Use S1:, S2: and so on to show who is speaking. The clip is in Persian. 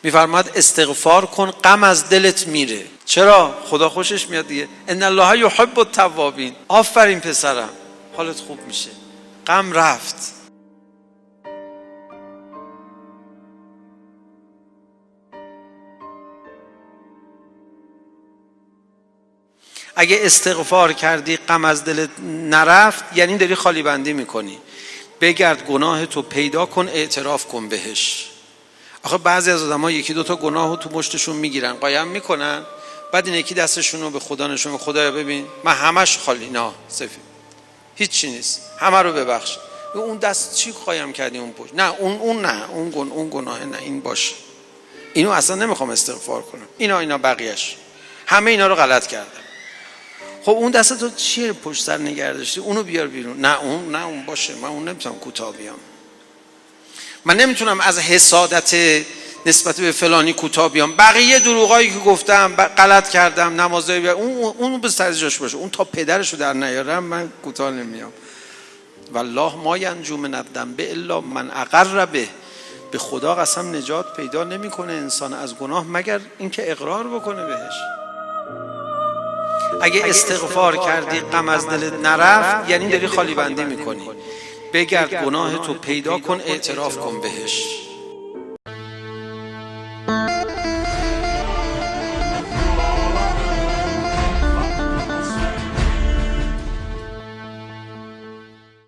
S1: میفرماد استغفار کن غم از دلت میره. چرا؟ خدا خوشش میاد دیگه. ان الله یحب التوابین. آفرین پسرم، حالت خوب میشه، غم رفت. اگه استغفار کردی غم از دلت نرفت، یعنی داری خالی بندی میکنی. بگرد گناه تو پیدا کن، اعتراف کن بهش. آخه بعضی از آدم‌ها یکی دوتا گناهو تو مشتشون میگیرن، قایم میکنن، بعد این یکی دستشون رو به خدا نشون، خدایا ببین من همش خالی، نه سفید، هیچی نیست، همه رو ببخش. اون دست چی قایم کردی اون پشت؟ نه اون گناه نه، این باشه، اینو اصلا نمیخوام استغفار کنم، اینا بقیه‌اش همه اینا رو غلط کردم. خب اون دست تو چیه پشت سر نگه داشتی؟ اونو بیار بیرون. نه اون باشه، من اون نمیتونم کوتاه بیام، من نمیتونم از حسادت نسبت به فلانی کوتاه بیام. بقیه دروغایی که گفتم، غلط کردم، نمازایی اون به سر جاش باشه، اون تا پدرشو در نیارم من کوتاه نمیام. والله ما ینجو من الذنب الا من اقر به. به خدا قسم نجات پیدا نمیکنه انسان از گناه مگر اینکه اقرار بکنه بهش. اگه استغفار کردی غم از دلت نرفت، یعنی داری خالی بندی میکنی. بگرد گناه تو پیدا کن، اعتراف کن بهش.